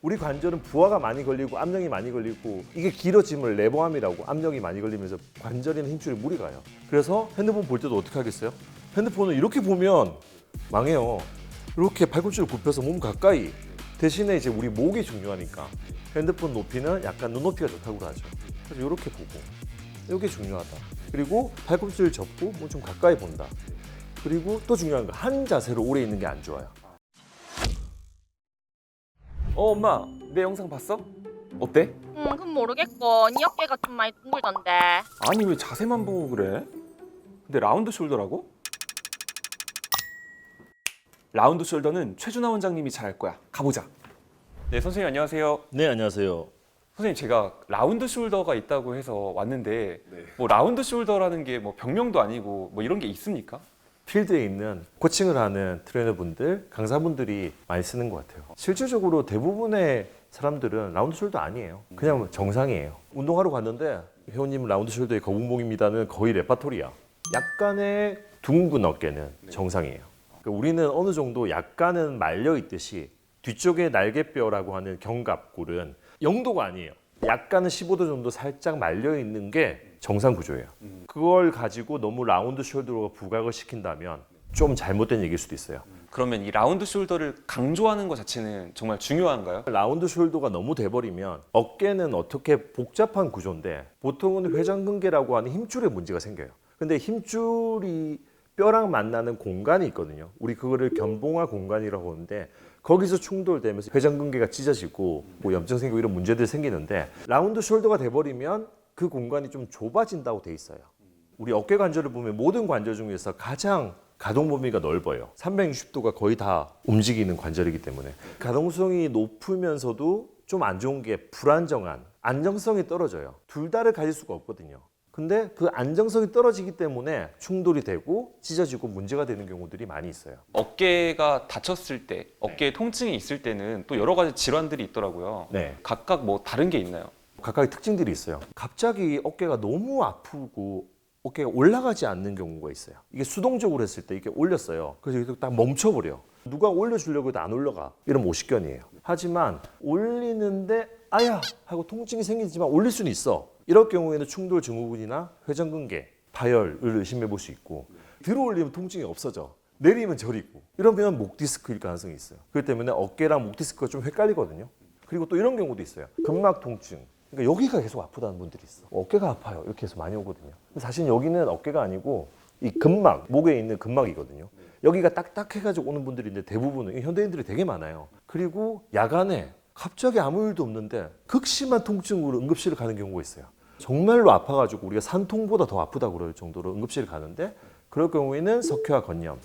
우리 관절은 부하가 많이 걸리고 압력이 많이 걸리고 이게 길어지면 레버암이라고 압력이 많이 걸리면서 관절이나 힘줄에 무리 가요. 그래서 핸드폰 볼 때도 어떻게 하겠어요? 핸드폰을 이렇게 보면 망해요. 이렇게 팔꿈치를 굽혀서 몸 가까이. 대신에 이제 우리 목이 중요하니까 핸드폰 높이는 약간 눈높이가 좋다고 하죠. 그래서 이렇게 보고 이게 중요하다. 그리고 팔꿈치를 접고 몸 좀 가까이 본다. 그리고 또 중요한 거 한 자세로 오래 있는 게 안 좋아요. 엄마, 내 영상 봤어? 어때? 그건 모르겠고 네 어깨가 좀 많이 둥글던데. 아니 왜 자세만 보고 그래? 근데 라운드 숄더라고? 라운드 숄더는 최준하 원장님이 잘할 거야. 가보자. 네, 선생님 안녕하세요. 네, 안녕하세요. 선생님 제가 라운드 숄더가 있다고 해서 왔는데 뭐 라운드 숄더라는 게 뭐 병명도 아니고 뭐 이런 게 있습니까? 필드에 있는 코칭을 하는 트레이너분들, 강사분들이 많이 쓰는 것 같아요. 실질적으로 대부분의 사람들은 라운드 숄더 아니에요. 그냥 정상이에요. 운동하러 갔는데 회원님 라운드 숄더의 거북목입니다는 거의 레파토리야. 약간의 둥근 어깨는 정상이에요. 그러니까 우리는 어느 정도 약간은 말려 있듯이 뒤쪽에 날개뼈라고 하는 견갑골은 0도가 아니에요. 약간은 15도 정도 살짝 말려 있는 게 정상 구조예요. 그걸 가지고 너무 라운드 숄더로 부각을 시킨다면 좀 잘못된 얘기일 수도 있어요. 그러면 이 라운드 숄더를 강조하는 것 자체는 정말 중요한가요? 라운드 숄더가 너무 돼버리면 어깨는 어떻게 복잡한 구조인데 보통은 회전근개라고 하는 힘줄에 문제가 생겨요. 근데 힘줄이 뼈랑 만나는 공간이 있거든요. 우리 그거를 견봉화 공간이라고 하는데 거기서 충돌되면서 회전근개가 찢어지고 뭐 염증 생기고 이런 문제들이 생기는데 라운드 숄더가 돼버리면 그 공간이 좀 좁아진다고 돼 있어요. 우리 어깨 관절을 보면 모든 관절 중에서 가장 가동 범위가 넓어요. 360도가 거의 다 움직이는 관절이기 때문에 가동성이 높으면서도 좀 안 좋은 게 불안정한 안정성이 떨어져요. 둘 다를 가질 수가 없거든요. 근데 그 안정성이 떨어지기 때문에 충돌이 되고 찢어지고 문제가 되는 경우들이 많이 있어요. 어깨가 다쳤을 때, 어깨에 통증이 있을 때는 또 여러 가지 질환들이 있더라고요. 네. 각각 뭐 다른 게 있나요? 각각의 특징들이 있어요. 갑자기 어깨가 너무 아프고 어깨가 올라가지 않는 경우가 있어요. 이게 수동적으로 했을 때 이렇게 올렸어요. 그래서 이렇게 딱 멈춰버려. 누가 올려주려고 해도 안 올라가. 이러면 오십견이에요. 하지만 올리는데 아야 하고 통증이 생기지만 올릴 수는 있어. 이럴 경우에는 충돌 증후군이나 회전근개, 파열을 의심해 볼 수 있고 들어 올리면 통증이 없어져. 내리면 저리고. 이러면 목 디스크일 가능성이 있어요. 그렇기 때문에 어깨랑 목 디스크가 좀 헷갈리거든요. 그리고 또 이런 경우도 있어요. 근막 통증. 그러니까 여기가 계속 아프다는 분들이 있어. 어깨가 아파요. 이렇게 해서 많이 오거든요. 사실 여기는 어깨가 아니고 이 근막, 목에 있는 근막이거든요. 여기가 딱딱해가지고 오는 분들이 있는데 대부분은 현대인들이 되게 많아요. 그리고 야간에 갑자기 아무 일도 없는데 극심한 통증으로 응급실을 가는 경우가 있어요. 정말로 아파가지고 우리가 산통보다 더 아프다고 그럴 정도로 응급실을 가는데 그럴 경우에는 석회화 건염.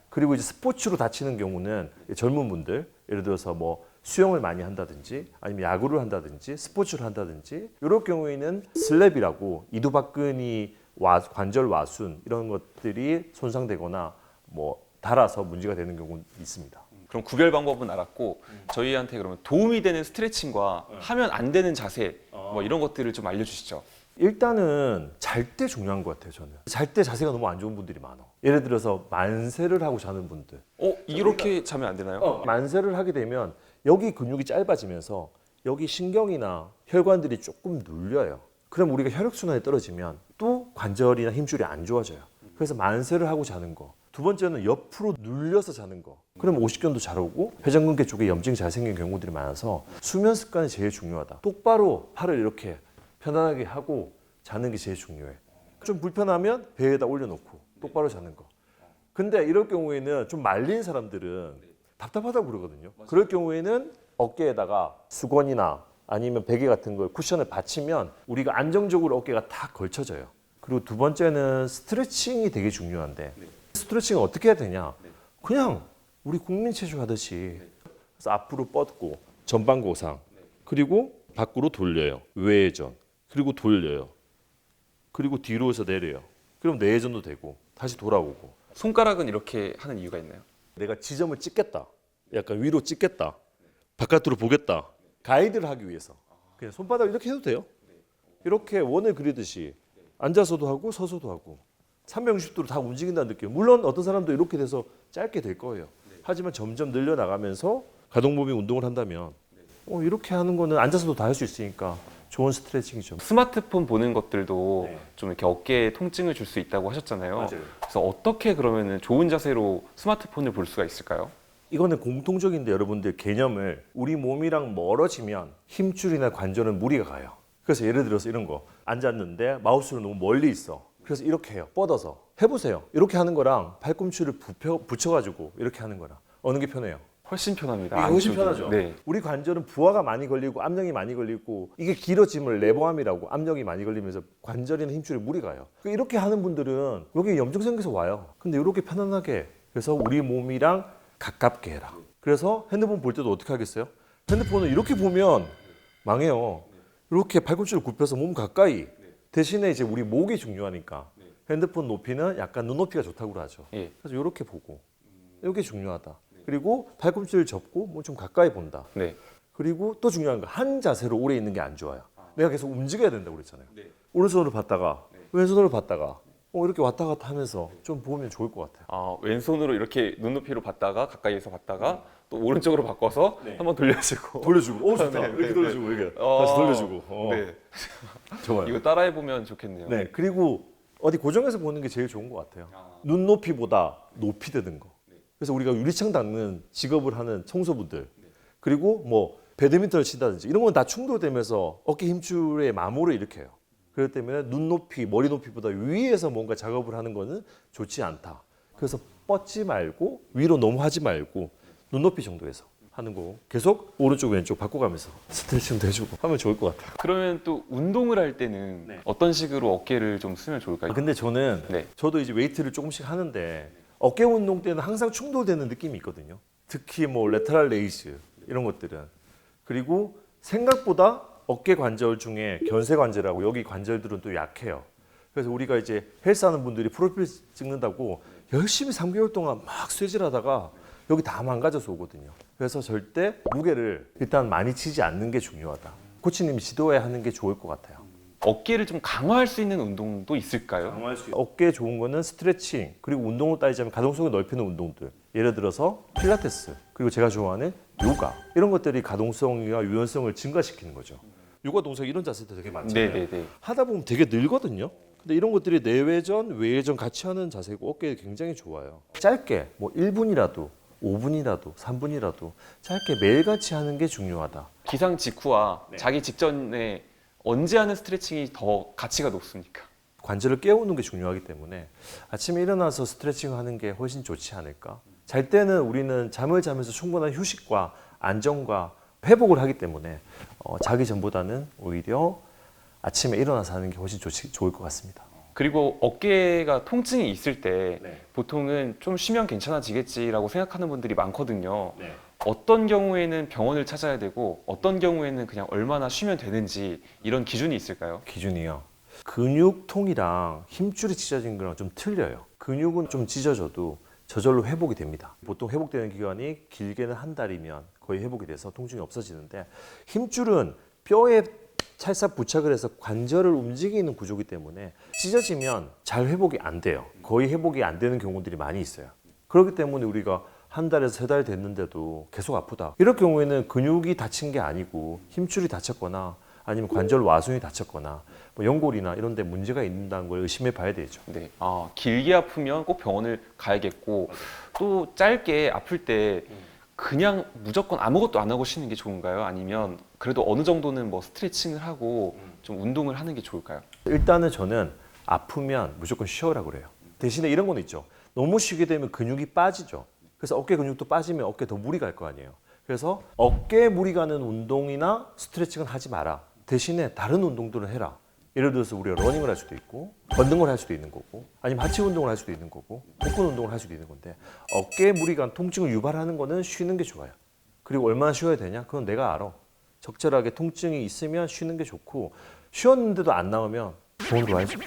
그리고 이제 스포츠로 다치는 경우는 젊은 분들, 예를 들어서 뭐 수영을 많이 한다든지 아니면 야구를 한다든지 스포츠를 한다든지 이럴 경우에는 슬랩이라고 이두박근이 관절 와순 이런 것들이 손상되거나 뭐 닳아서 문제가 되는 경우는 있습니다. 그럼 구별 방법은 알았고 저희한테 그러면 도움이 되는 스트레칭과 하면 안 되는 자세 뭐 이런 것들을 좀 알려주시죠. 일단은 잘 때 중요한 것 같아요. 저는 잘 때 자세가 너무 안 좋은 분들이 많아. 예를 들어서 만세를 하고 자는 분들. 이렇게 자면 안 되나요? 만세를 하게 되면 여기 근육이 짧아지면서 여기 신경이나 혈관들이 조금 눌려요. 그럼 우리가 혈액순환이 떨어지면 또 관절이나 힘줄이 안 좋아져요. 그래서 만세를 하고 자는 거. 두 번째는 옆으로 눌려서 자는 거. 그럼 오십견도 잘 오고 회전근개 쪽에 염증이 잘 생긴 경우들이 많아서 수면 습관이 제일 중요하다. 똑바로 팔을 이렇게 편안하게 하고 자는 게 제일 중요해. 좀 불편하면 배에다 올려놓고 똑바로 자는 거. 근데 이럴 경우에는 좀 말린 사람들은 답답하다고 그러거든요. 그럴 경우에는 어깨에다가 수건이나 아니면 베개 같은 걸 쿠션을 받치면 우리가 안정적으로 어깨가 탁 걸쳐져요. 그리고 두 번째는 스트레칭이 되게 중요한데 스트레칭을 어떻게 해야 되냐? 그냥 우리 국민체조 하듯이 그래서 앞으로 뻗고 전방고상 그리고 밖으로 돌려요. 외회전 그리고 돌려요. 그리고 뒤로서 내려요. 그럼 내회전도 되고 다시 돌아오고. 손가락은 이렇게 하는 이유가 있나요? 내가 지점을 찍겠다. 약간 위로 찍겠다. 바깥으로 보겠다. 가이드를 하기 위해서. 그냥 손바닥 이렇게 해도 돼요. 이렇게 원을 그리듯이 앉아서도 하고 서서도 하고 360도로 다 움직인다는 느낌. 물론 어떤 사람도 이렇게 돼서 짧게 될 거예요. 하지만 점점 늘려나가면서 가동 범위 운동을 한다면 이렇게 하는 거는 앉아서도 다 할 수 있으니까 좋은 스트레칭이죠. 스마트폰 보는 것들도 네. 좀 이렇게 어깨에 통증을 줄 수 있다고 하셨잖아요. 맞아요. 그래서 어떻게 그러면은 좋은 자세로 스마트폰을 볼 수가 있을까요? 이거는 공통적인데 여러분들 개념을 우리 몸이랑 멀어지면 힘줄이나 관절은 무리가 가요. 그래서 예를 들어서 이런 거 앉았는데 마우스로 너무 멀리 있어. 그래서 이렇게 해요. 뻗어서 해보세요. 이렇게 하는 거랑 팔꿈치를 붙여가지고 이렇게 하는 거랑 어느 게 편해요? 훨씬 편합니다. 이게 훨씬 안쪽이. 편하죠. 네. 우리 관절은 부하가 많이 걸리고 압력이 많이 걸리고 이게 길어짐을 레버암이라고 압력이 많이 걸리면서 관절이나 힘줄에 무리가 가요. 이렇게 하는 분들은 여기 염증 생겨서 와요. 근데 이렇게 편안하게 그래서 우리 몸이랑 가깝게 해라. 그래서 핸드폰 볼 때도 어떻게 하겠어요? 핸드폰을 이렇게 보면 망해요. 이렇게 팔꿈치를 굽혀서 몸 가까이. 대신에 이제 우리 목이 중요하니까 핸드폰 높이는 약간 눈높이가 좋다고 하죠. 예. 그래서 이렇게 보고 이게 중요하다. 그리고 팔꿈치를 접고 뭐 좀 가까이 본다. 네. 그리고 또 중요한 거 한 자세로 오래 있는 게 안 좋아요. 내가 계속 움직여야 된다고 그랬잖아요. 오른손으로 봤다가 왼손으로 봤다가 이렇게 왔다 갔다 하면서 좀 보면 좋을 것 같아요. 아, 왼손으로 이렇게 눈높이로 봤다가 가까이에서 봤다가 또 오른쪽으로 바꿔서 한번 돌려주고 돌려주고, 좋다. 네, 이렇게 네, 돌려주고 이렇게 다시 돌려주고. 네. 좋아요. 이거 따라해 보면 좋겠네요. 네, 그리고 어디 고정해서 보는 게 제일 좋은 것 같아요. 눈높이보다 높이 드는 거. 그래서 우리가 유리창 닦는 직업을 하는 청소부들 그리고 뭐 배드민턴을 친다든지 이런 건 다 충돌되면서 어깨 힘줄의 마모를 일으켜요. 그렇기 때문에 눈높이, 머리 높이보다 위에서 뭔가 작업을 하는 거는 좋지 않다. 그래서 뻗지 말고 위로 너무 하지 말고 눈높이 정도에서 하는 거 계속 오른쪽 왼쪽 바꿔가면서 스트레칭도 해주고 하면 좋을 것 같아요. 그러면 또 운동을 할 때는 어떤 식으로 어깨를 좀 쓰면 좋을까요? 근데 저는 네. 저도 이제 웨이트를 조금씩 하는데 어깨 운동 때는 항상 충돌되는 느낌이 있거든요. 특히 뭐 레터럴 레이즈 이런 것들은 그리고 생각보다 어깨 관절 중에 견쇄 관절하고 여기 관절들은 또 약해요. 그래서 우리가 이제 헬스하는 분들이 프로필 찍는다고 열심히 3개월 동안 막 쇠질하다가 여기 다 망가져서 오거든요. 그래서 절대 무게를 일단 많이 치지 않는 게 중요하다. 코치님이 지도해 하는 게 좋을 것 같아요. 어깨를 좀 강화할 수 있는 운동도 있을까요? 어깨에 좋은 거는 스트레칭 그리고 운동으로 따지자면 가동성을 넓히는 운동들 예를 들어서 필라테스 그리고 제가 좋아하는 요가 이런 것들이 가동성과 유연성을 증가시키는 거죠. 요가 동작 이런 자세도 되게 많잖아요. 네네네. 하다 보면 되게 늘거든요. 근데 이런 것들이 내외전, 외회전 같이 하는 자세고 어깨에 굉장히 좋아요. 짧게 뭐 1분이라도 5분이라도 3분이라도 짧게 매일같이 하는 게 중요하다. 기상 직후와 자기 직전에 언제 하는 스트레칭이 더 가치가 높습니까? 관절을 깨우는 게 중요하기 때문에 아침에 일어나서 스트레칭 하는 게 훨씬 좋지 않을까. 잘 때는 우리는 잠을 자면서 충분한 휴식과 안정과 회복을 하기 때문에 자기 전보다는 오히려 아침에 일어나서 하는 게 훨씬 좋을 것 같습니다. 그리고 어깨가 통증이 있을 때 네. 보통은 좀 쉬면 괜찮아지겠지라고 생각하는 분들이 많거든요. 네. 어떤 경우에는 병원을 찾아야 되고 어떤 경우에는 그냥 얼마나 쉬면 되는지 이런 기준이 있을까요? 기준이요. 근육통이랑 힘줄이 찢어진 거랑 좀 틀려요. 근육은 좀 찢어져도 저절로 회복이 됩니다. 보통 회복되는 기간이 길게는 한 달이면 거의 회복이 돼서 통증이 없어지는데 힘줄은 뼈에 찰싹 부착을 해서 관절을 움직이는 구조이기 때문에 찢어지면 잘 회복이 안 돼요. 거의 회복이 안 되는 경우들이 많이 있어요. 그렇기 때문에 우리가 한 달에서 3달 됐는데도 계속 아프다. 이럴 경우에는 근육이 다친 게 아니고 힘줄이 다쳤거나 아니면 관절 와순이 다쳤거나 뭐 연골이나 이런 데 문제가 있다는 걸 의심해 봐야 되죠. 네. 길게 아프면 꼭 병원을 가야겠고 또 짧게 아플 때 그냥 무조건 아무것도 안 하고 쉬는 게 좋은가요? 아니면 그래도 어느 정도는 뭐 스트레칭을 하고 좀 운동을 하는 게 좋을까요? 일단은 저는 아프면 무조건 쉬어라 그래요. 대신에 이런 건 있죠. 너무 쉬게 되면 근육이 빠지죠. 그래서 어깨 근육도 빠지면 어깨에 더 무리 갈 거 아니에요. 그래서 어깨에 무리 가는 운동이나 스트레칭은 하지 마라. 대신에 다른 운동들은 해라. 예를 들어서 우리가 러닝을 할 수도 있고 걷는 걸 할 수도 있는 거고 아니면 하체 운동을 할 수도 있는 거고 복근 운동을 할 수도 있는 건데 어깨에 무리 간 통증을 유발하는 거는 쉬는 게 좋아요. 그리고 얼마나 쉬어야 되냐? 그건 내가 알아. 적절하게 통증이 있으면 쉬는 게 좋고 쉬었는데도 안 나오면 병원 가야죠.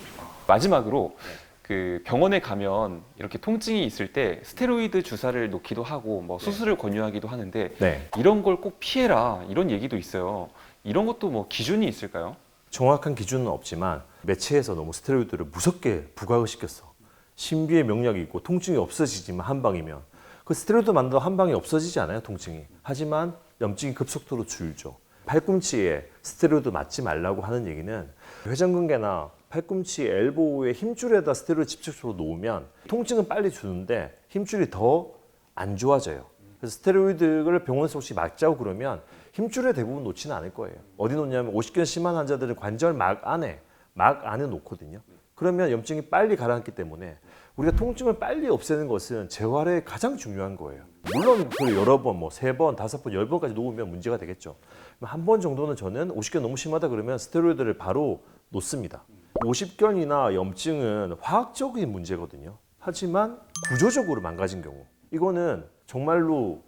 마지막으로 그 병원에 가면 이렇게 통증이 있을 때 스테로이드 주사를 놓기도 하고 뭐 수술을 권유하기도 하는데 네. 이런 걸 꼭 피해라 이런 얘기도 있어요. 이런 것도 뭐 기준이 있을까요? 정확한 기준은 없지만 매체에서 너무 스테로이드를 무섭게 부각을 시켰어. 신비의 명약이 있고 통증이 없어지지만 한 방이면 그 스테로이드 만나도 한 방에 없어지지 않아요 통증이. 하지만 염증이 급속도로 줄죠. 팔꿈치에 스테로이드 맞지 말라고 하는 얘기는 회전근개나 팔꿈치 엘보의 힘줄에다 스테로이드 직접적으로 놓으면 통증은 빨리 주는데 힘줄이 더 안 좋아져요. 그래서 스테로이드를 병원에서 혹시 맞자고 그러면 힘줄에 대부분 놓지는 않을 거예요. 어디 놓냐면 오십견 심한 환자들은 관절 막 안에 놓거든요. 그러면 염증이 빨리 가라앉기 때문에 우리가 통증을 빨리 없애는 것은 재활에 가장 중요한 거예요. 물론 그걸 여러 번, 뭐 3번, 5번, 10번까지 놓으면 문제가 되겠죠. 한 번 정도는 저는 오십견 너무 심하다 그러면 스테로이드를 바로 놓습니다. 오십견이나 염증은 화학적인 문제거든요. 하지만 구조적으로 망가진 경우, 이거는 정말로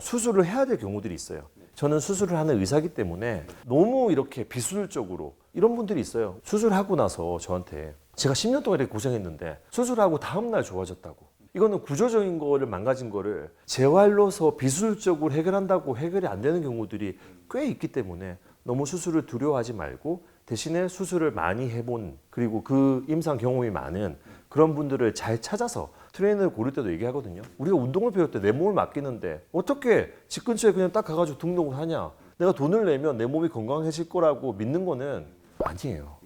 수술을 해야 될 경우들이 있어요. 저는 수술을 하는 의사이기 때문에 너무 이렇게 비수술적으로 이런 분들이 있어요. 수술하고 나서 저한테 제가 10년 동안 이렇게 고생했는데 수술하고 다음날 좋아졌다고. 이거는 구조적인 거를 망가진 거를 재활로서 비수술적으로 해결한다고 해결이 안 되는 경우들이 꽤 있기 때문에 너무 수술을 두려워하지 말고 대신에 수술을 많이 해본 그리고 그 임상 경험이 많은 그런 분들을 잘 찾아서 트레이너를 고를 때도 얘기하거든요. 우리가 운동을 배울 때 내 몸을 맡기는데 어떻게 집 근처에 그냥 딱 가가지고 등록을 하냐. 내가 돈을 내면 내 몸이 건강해질 거라고 믿는 거는 아니에요.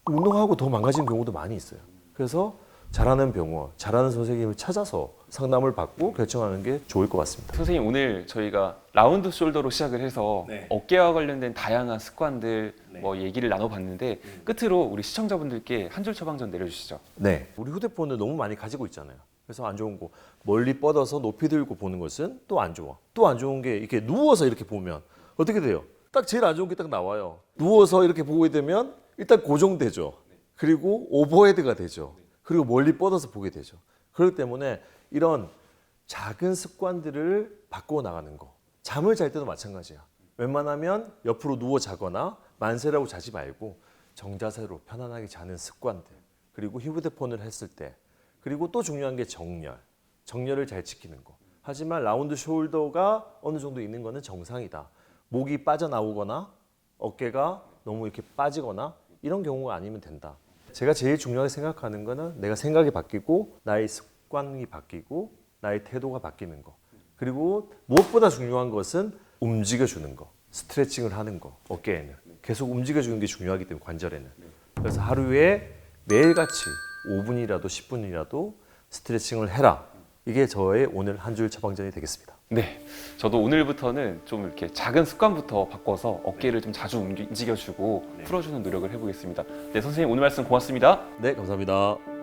운동하고 더 망가지는 경우도 많이 있어요. 그래서 잘하는 병원, 잘하는 선생님을 찾아서 상담을 받고 결정하는 게 좋을 것 같습니다. 선생님 오늘 저희가 라운드 숄더로 시작을 해서 네. 어깨와 관련된 다양한 습관들 네. 뭐 얘기를 나눠봤는데 끝으로 우리 시청자분들께 한 줄 처방전 내려주시죠. 네, 우리 휴대폰을 너무 많이 가지고 있잖아요. 그래서 안 좋은 거 멀리 뻗어서 높이 들고 보는 것은 또 안 좋아. 또 안 좋은 게 이렇게 누워서 이렇게 보면 어떻게 돼요? 딱 제일 안 좋은 게 딱 나와요. 누워서 이렇게 보게 되면 일단 고정되죠. 그리고 오버헤드가 되죠. 그리고 멀리 뻗어서 보게 되죠. 그렇기 때문에 이런 작은 습관들을 바꾸어 나가는 거. 잠을 잘 때도 마찬가지야. 웬만하면 옆으로 누워 자거나 만세라고 자지 말고 정자세로 편안하게 자는 습관들. 그리고 휴대폰을 했을 때. 그리고 또 중요한 게 정렬. 정렬을 잘 지키는 거. 하지만 라운드 숄더가 어느 정도 있는 거는 정상이다. 목이 빠져나오거나 어깨가 너무 이렇게 빠지거나 이런 경우가 아니면 된다. 제가 제일 중요하게 생각하는 거는 내가 생각이 바뀌고 나의 습관이 바뀌고 나의 태도가 바뀌는 거. 그리고 무엇보다 중요한 것은 움직여주는 거. 스트레칭을 하는 거. 어깨에는. 계속 움직여주는 게 중요하기 때문에 관절에는. 그래서 하루에 매일같이 5분이라도 10분이라도 스트레칭을 해라. 이게 저의 오늘 한 줄 처방전이 되겠습니다. 네, 저도 오늘부터는 좀 이렇게 작은 습관부터 바꿔서 어깨를 좀 자주 움직여주고 풀어주는 노력을 해보겠습니다. 네, 선생님 오늘 말씀 고맙습니다. 네, 감사합니다.